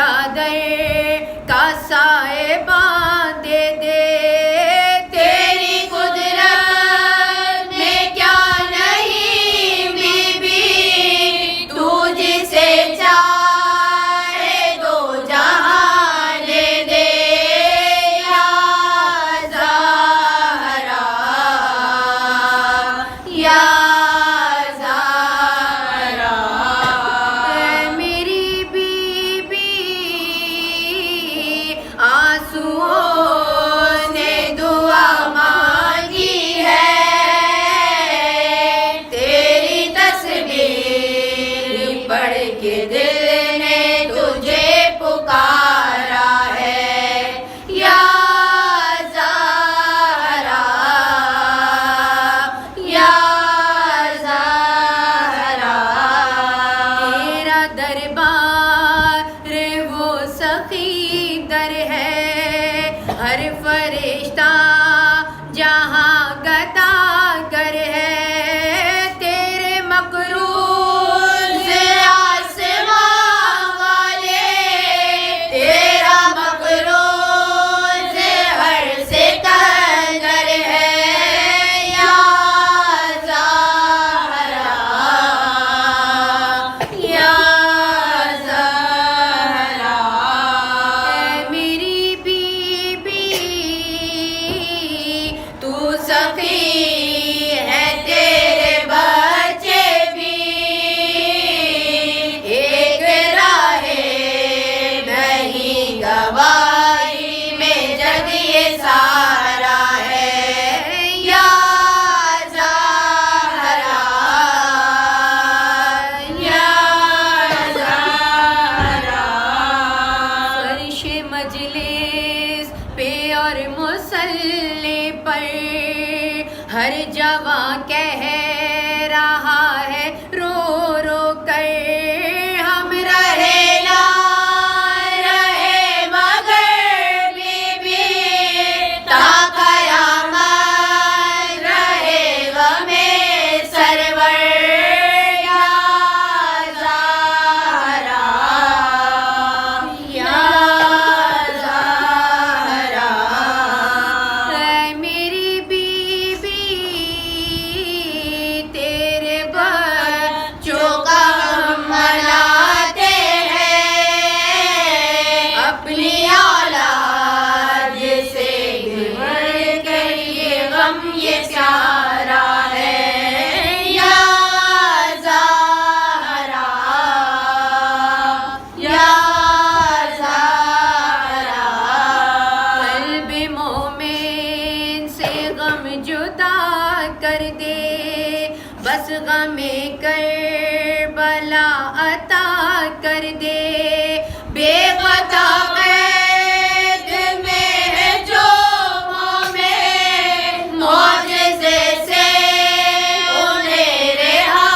चादर का साहिबा दे दे। तेरी कुदरत में क्या नहीं बीबी, तू जिसे चाहे दो जहां दे दे। या ज़हरा, या ज़हरा, मेरी बीबी आंसुओं ने दुआ मांगी है। तेरी तस्वीर पढ़ के दिल ने तुझे पुकारा है। या ज़हरा, या ज़हरा, तेरा दरबार वो सखी दर है। हर फरिश्ता जहाँ गदा कर है। तेरे मकरूज आसमां वाले, तेरा मकरूज हर सिकंदर है। या ज़हरा, या ज़हरा, मेरी बीबी तू सखी है। तेरे बच्चे भी एक राहे नहीं गवाही में जग ये सारा है। या ज़हरा, या ज़हरा, फर्श मजलिस पे और मुसल्ले पर हर जवां कह रहा है रो रो कर। हम रहे ना रहे मगर बीबी, ता क़यामत रहेगा में सरवर। या ज़हरा, या ज़हरा, मेरी बीबी तेरे बच्चों का हम मनाते हैं। अपनी औलाद से बढ़ कर ये गम ये प्यारा है। या ज़हरा, या ज़हरा, क़ल्ब मोमिन से गम जुदा कर दे। बस गमे करबला अता कर दे। बेग़ता कैद में है जो मोमिन, मौजज़े से उन्हें रिहा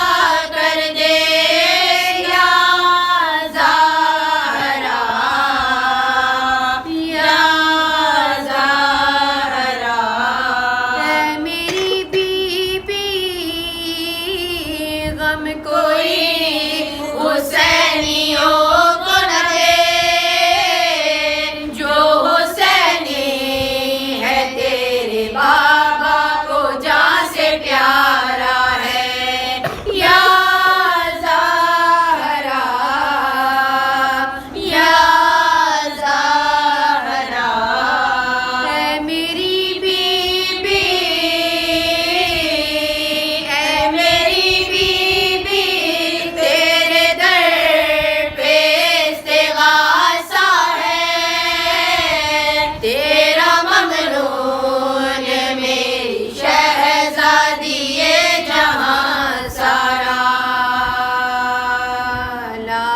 कर दे। या ज़हरा, या ज़हरा, मेरी बीबी गम कोई हुसैनियों को न दे, जो हुसैनी है तेरे बाबा को जान से प्यारा है। या ज़हरा, या ज़हरा, मेरी बीबी, मेरी बीबी, तेरे दर पे इस्तिग़ासा है। तेरा ममनून मेरी शहज़ादी ये जहां सारा।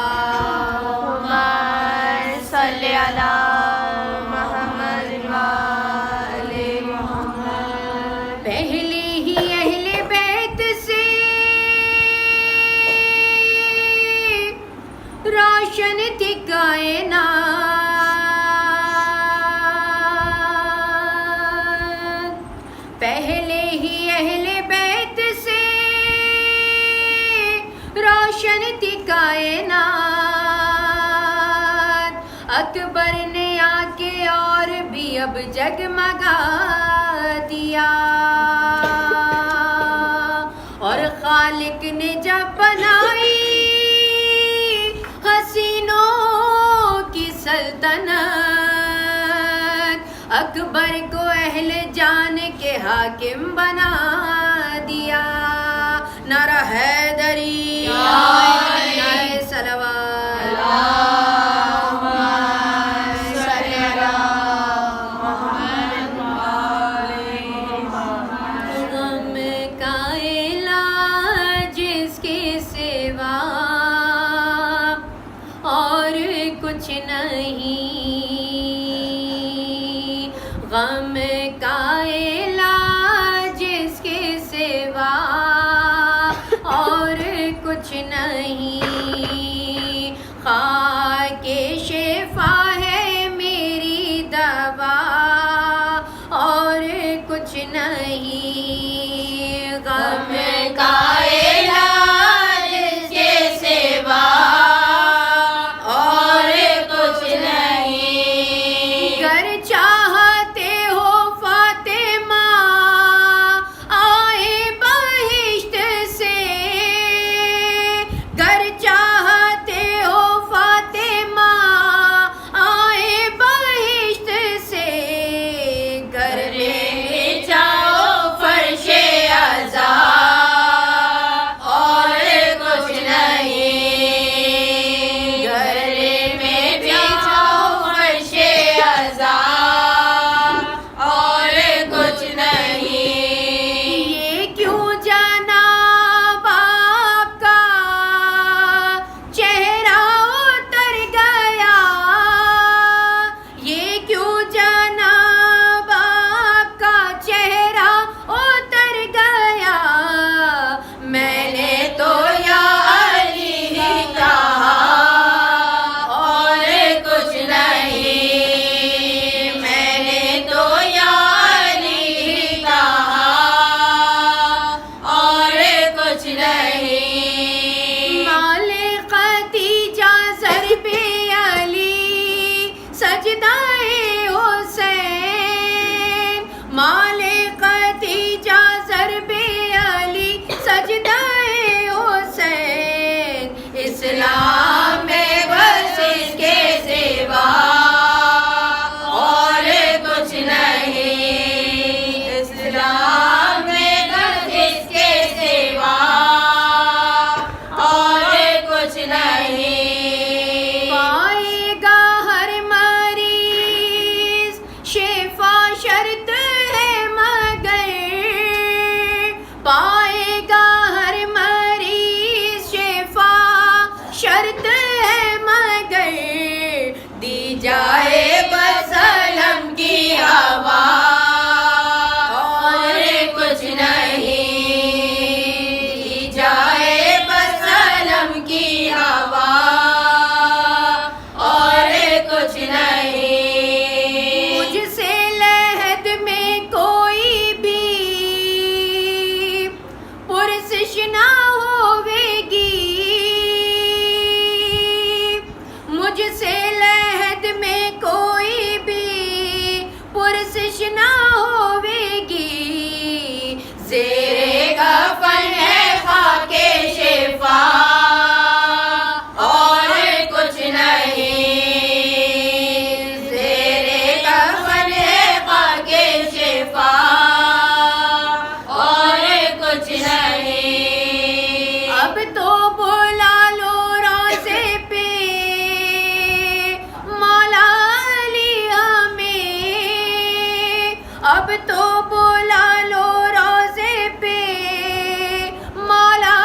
अल्लाहुम्मा सल्लि अला मुहम्मद व आले मुहम्मद। पहले ही अहले बैत से रोशन थी कायनात। पहले ही अहले बैत से रोशन थी कायनात। अकबर ने आके और भी अब जगमगा दिया। और खालिक ने जब बनाई हसीनों की सल्तनत, अकबर को अहले जान के हाकिम बना दिया। नारा हैदरी, नारे सलवात, गम का इलाज जिसकी सिवा और कुछ नहीं, गम का इलाज जिसके सिवा और कुछ नहीं। खाके शिफा है मेरी दवा और कुछ नहीं। गम का इलाज जिसके सिवा और कुछ नहीं। गर चाहते हो फातिमा आए बहिश्त से, गर चाहते हो फातिमा आए बहिश्त से, घर में जाओ फर्शे अज़ा और कुछ नहीं। घर में जाओ फर्शे अज़ा और कुछ नहीं। ये क्यों जनाब आपका चेहरा उतर गया, ये क्यों जनाब आपका चेहरा उतर गया। मैंने तो या अली ही कहा और कुछ नहीं। मैंने तो या अली ही कहा और कुछ नहीं। माले खदीजा सर पे अली सजदाए हुसैन, माले खदीजा सर पे अली सजदाए हुसैन। इस्लाम में बस इसके सिवा और कुछ नहीं। इस्लाम में बस इसके सिवा और कुछ नहीं। पाएगा हर मरीज शिफा शर्त है मगर, पाएगा हर मरीज शिफा शर्त है मगर, दी जाए बस अलम की हवा और कुछ नहीं। दी जाए बस अलम की हवा और कुछ नहीं। मुझसे लहद में कोई भी पुरसिश ना होवेगी, मुझसे लहद में कोई भी पुरसिश ना होवेगी। ज़ेरे कफ़न है खाके शिफा और कुछ नहीं। ज़ेरे कफ़न है खाके शिफा और कुछ नहीं। अब तो बुला लो रोज़े पे मौला अली हमें, अब तो बुला लो रोज़े पे मौला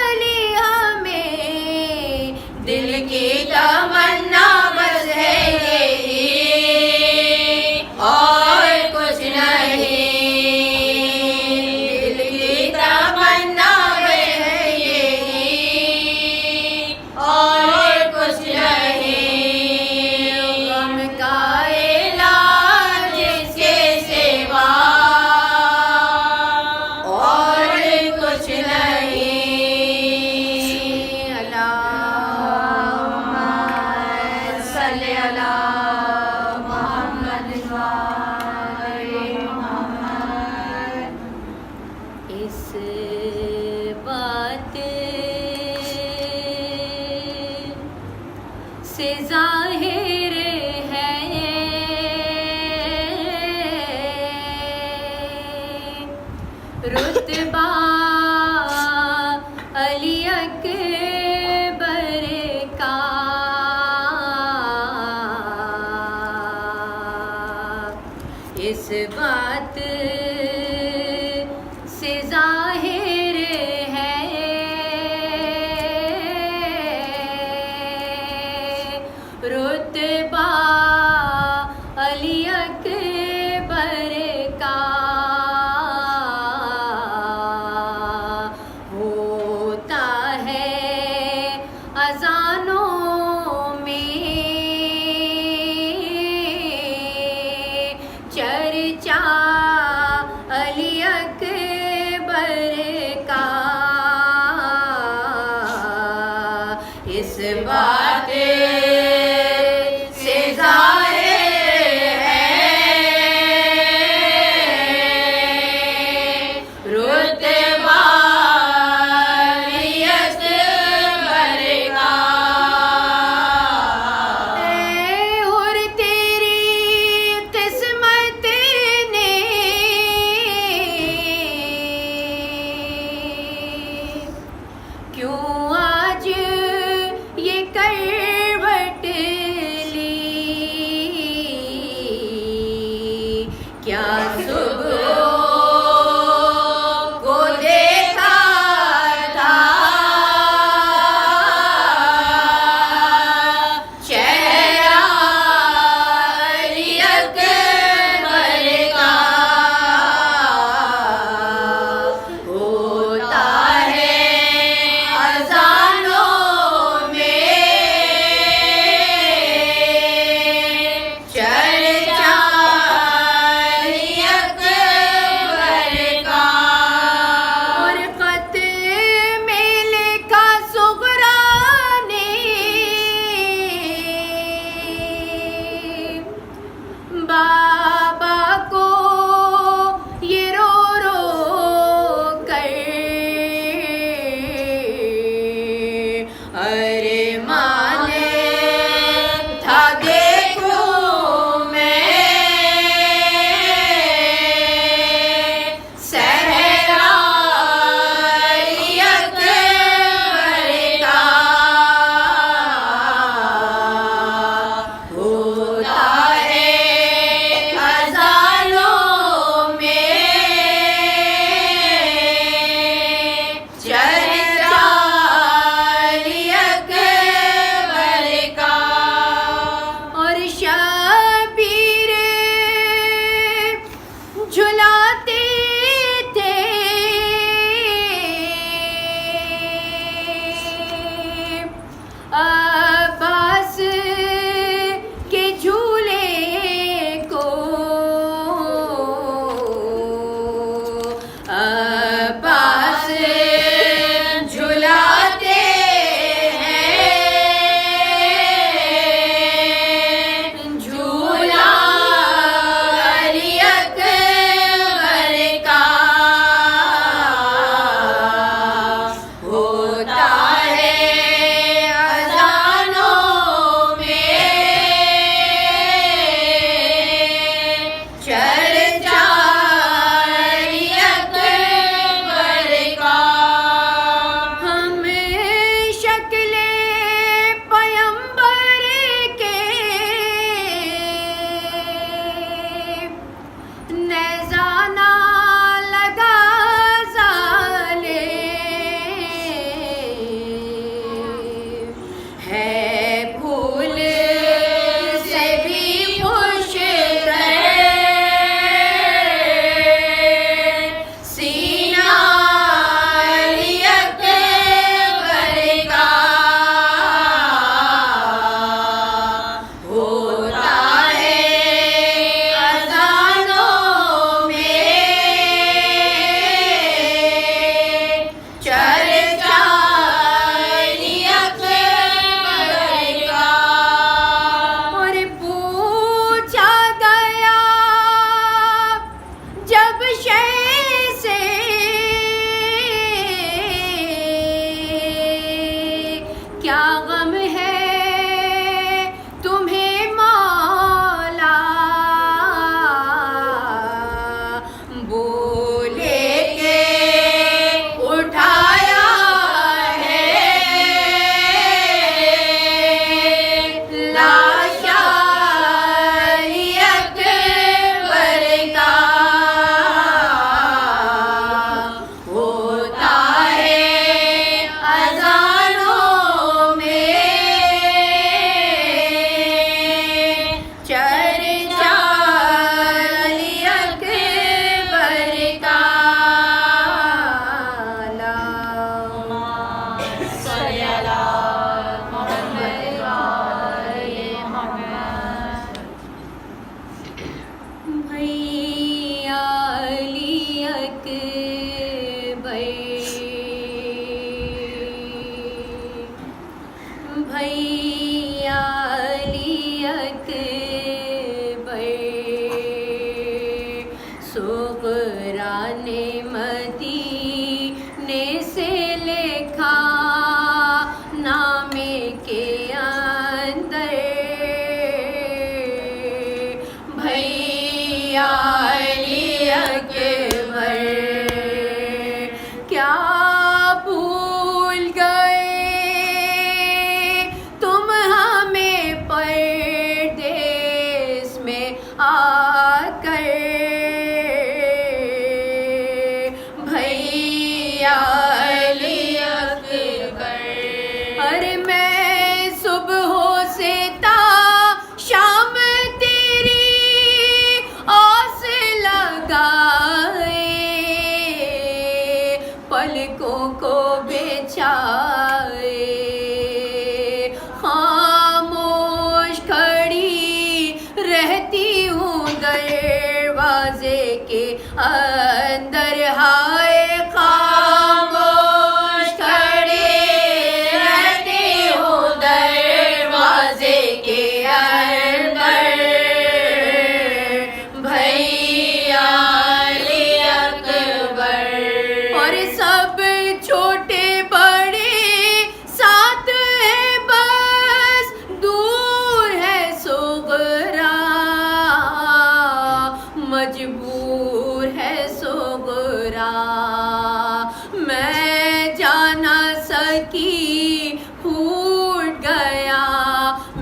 अली हमें। दिल की तमन्ना बस है यही और कुछ नहीं। दिल की तमन्ना बस है यही से ज़ाहिर है रुतबा अली अकबर का। इस बात से ज़ाहिर है रुतबा अली अकबर का। होता है अज़ानों में चर्चा अली अकबर का। इस बात से ज़ाहिर है रुतबा अली अकबर का। और तेरी किस्मत ने क्यों आज ये करवट ली। क्या सुबह को देखा था चेहरा अली अकबर का। होता है अज़ानों में चर्चा अली अकबर का। और ख़त में लिखा सुग़रा ने बाबा को ये रो रो कर। अरे माने था देखूं मैं सहरा अली अकबर का। होता है अज़ानों में चर्चा अली अकबर सल्ली अला मोहम्मद व आले मोहम्मद। भैया अली अकबर, भैया अली अकबर, सुगरा ने मदीने से लिखा नामे के अंदर, भैया अली अकबर क्या भूल गए तुम हमें परदेस में आकर, भैया अली अकबर। अरे मैं सुबह से ता शाम तेरी आस लगाए, पलकों को बेचाए, खामोश खड़ी रहती हूँ दरवाजे के अंदर, हाय खामोश खड़ी रहती हूँ दरवाजे के अंदर, भैया अली अकबर। और सब छोटे बड़े साथ है बस दूर है सुगरा, मजबूर है सुगरा, मैं जा ना सकी फूट गया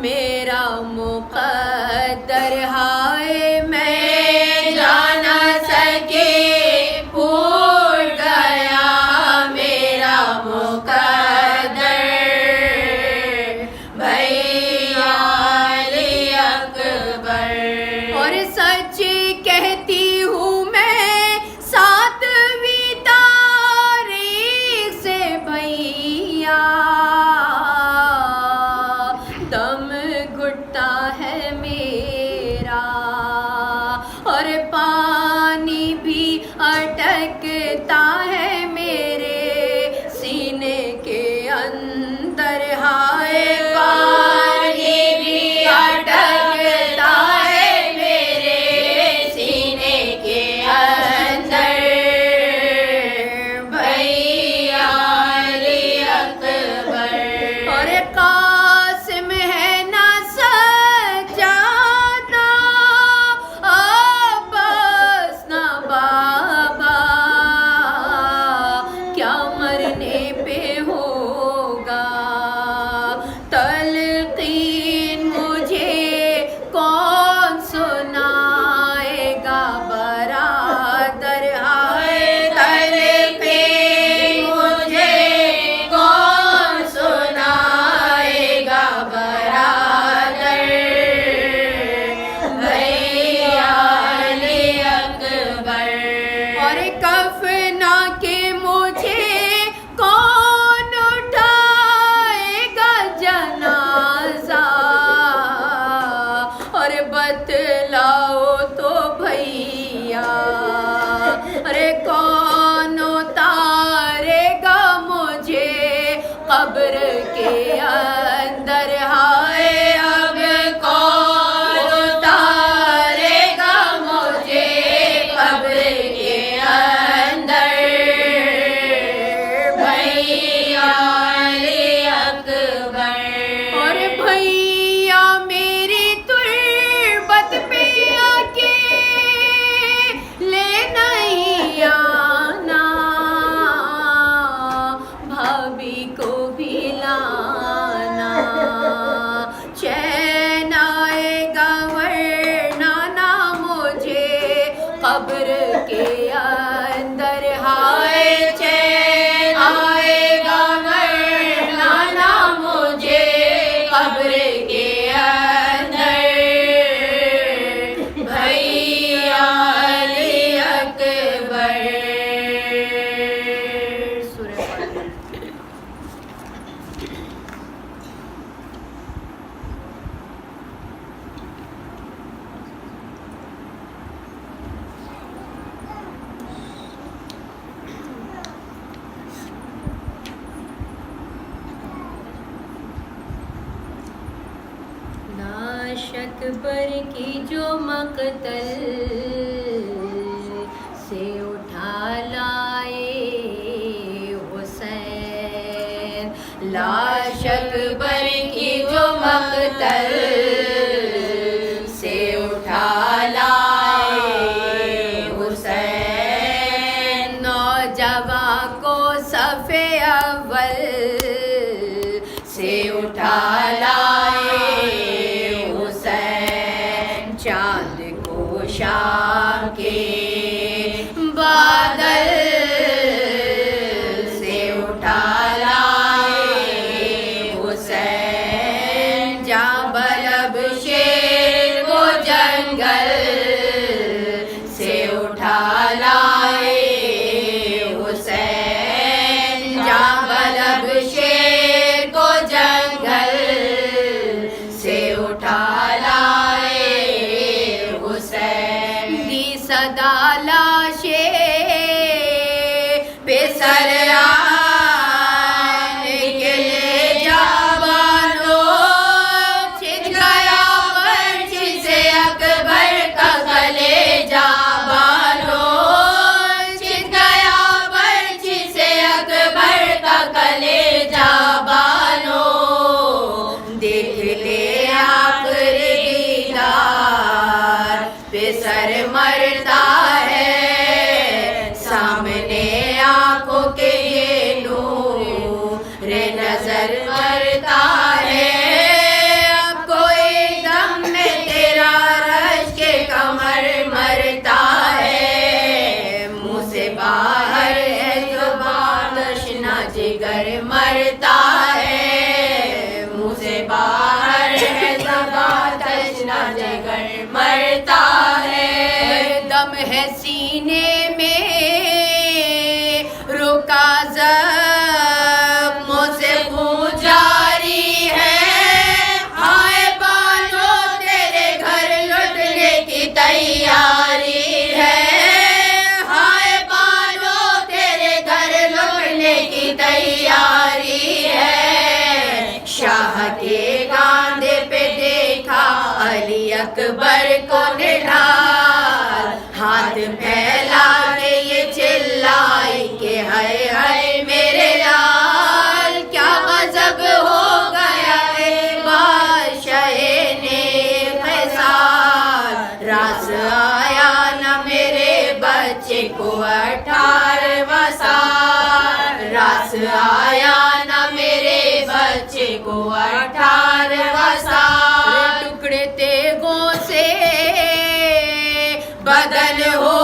मेरा मुक़द्दर, हाय मैं जा ना सकी फूट गया मेरा मुक़द्दर, भैया अली अकबर। और सच कहती हूँ मैं सातवीं तारीख से भैया, दम घुटता है मेरा और पानी भी अटकता है मेरे सीने के अंदर, हाय पानी भी अटकता है मेरे सीने के अंदर, भैया अली अकबर। और कासिम है ना सजादा, अब्बास ना बाबा, क्या मरने पे होगा तलकीन मुझे कौन सुनाएगा बरादर, हाय तलकीन मुझे कौन सुनाएगा बरादर, भैया अली अकबर। और कफना के मुझे कौन उठाएगा जनाजा, और बतलाओ तो भैया, अरे कौन उतारेगा मुझे कब्र के अंदर, हाय अब कौन उतारेगा मुझे कब्र के अंदर, भैया अली अकबर। और भैया मेरी तुर्बत पे आके ले नहीं आना, भाभी को भी लाना, चैन आएगा वरना ना मुझे कब्र के अंदर, हाय चैन आएगा वरना ना मुझे कब्र के अंदर, भैया अली अकबर। अकबर की जो मकतल से उठा लाए हुसैन, लाश अकबर की जो मकतल से उठा लाए हुसैन, नौजवान को सफ़े अव्वल से उठा लाए हुसैन, चांद को शाम के बादल से उठा लाए हुसैन, जाबलब शेर को जंगल से उठा लाए हुसैन, जाबलब शेर को जंगल से उठा लाए हुसैन, दी सदा लाशे पे सर आने के ले जा बानो, छिद गया पर्ची से अकबर का कलेजा बानो, छिद गया पर्ची से अकबर का कलेजा बानो, देख ले आखिरी दीदार पे सर मरता है, सामने आंखों के ये नूर नजर मरता है, अब कोई दम में तेरा रश के कमर मरता है, मुँह से बाहर है जुबान तशना जिगर मरता है, मुँह से बाहर है जुबान तशना जिगर मरता है, दम है सीने में रुका ज़ख्मों से खून जारी है, हाय बानो तेरे घर लौटने की तैयारी है, हाय बानो तेरे घर लौटने की तैयारी है, शाह के कांधे पे देखा अली अकबर को निढाल, हाथ फैला के ये चिल्लाई के हाय हाय मेरे लाल, क्या गजब हो गया है बादशाहे ने फैसाल, रास आया न मेरे बच्चे को 18वां साल, रास आया न मेरे बच्चे को 18वां साल, टुकड़े तेगों से बदन हो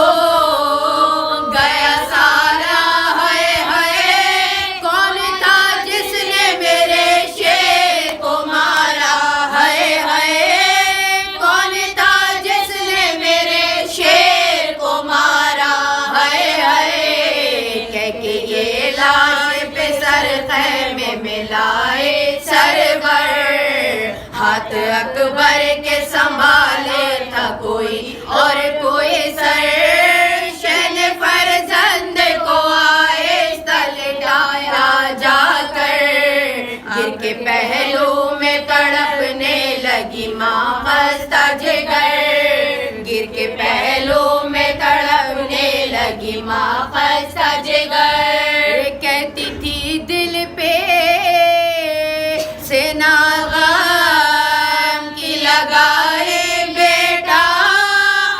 गया सारा, है कौन था जिसने मेरे शेर को मारा, है कौन था जिसने मेरे शेर को मारा, है कह के ये लाश पे सर खैमे में लाए सरवर, हाथ अकबर के संभाले था कोई और कोई सर, शहन फरजंद को आहिस्ता लिटाया जाकर, गिर के पहलू में तड़पने लगी माँ खस्ता जिगर, गिर के पहलू में तड़पने लगी माँ खस्ता जिगर, कहती थी दिल पे से ना गम की लगाए बेटा,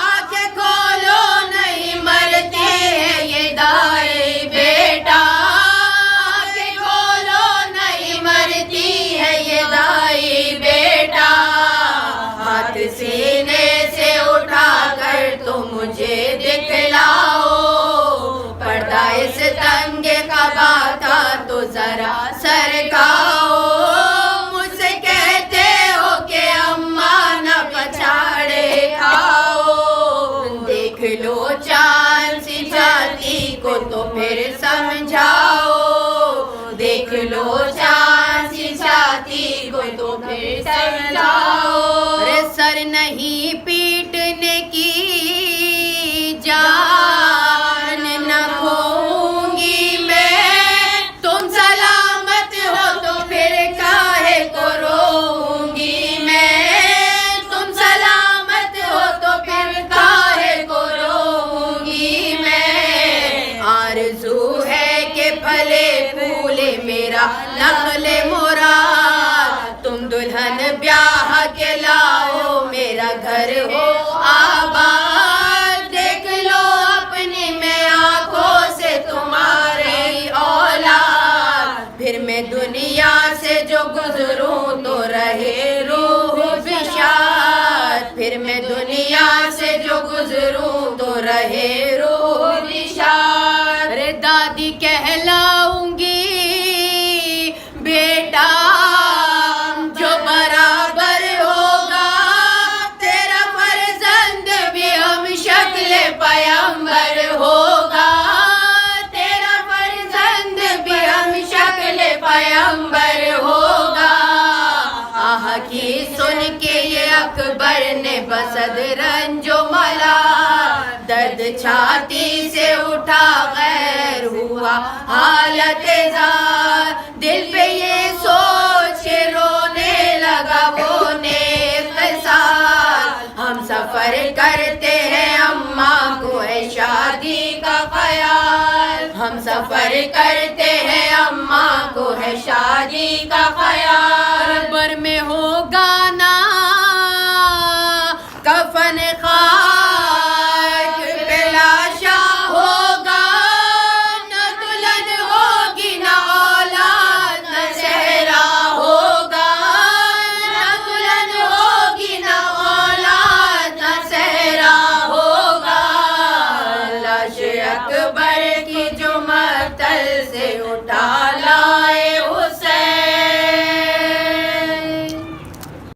आंखें खोलो नहीं मरते हैं ये दाए बेटा, आंखें खोलो नहीं मरती है गुजरूं तो रहे रूह बिशात, फिर मैं दुनिया से जो गुजरूं तो रहे रूह बिशात। रे दादी कहलाऊंगी बेटा जो बराबर होगा तेरा फर्जंद भी हम शक्ल पैगंबर होगा, तेरा फर्जंद भी हम शक्ल पैगंबर होगा। आह की सुन के ये अकबर ने बसद रंजो मला, दर्द छाती से उठा गैर हुआ हालत जार, दिल पे ये सोच के रोने लगा वो नेक़सार। हम सफर करते हैं अम्मा को है शादी का ख्याल, हम सफर करते हैं अम्मा को है शादी का ख्याल। बर में होगा ना कफन खाक पे लाशा होगा, न दुल्हन होगी न औलाद न सेहरा होगा, न दुल्हन होगी न औलाद न सेहरा होगा। लाश अकबर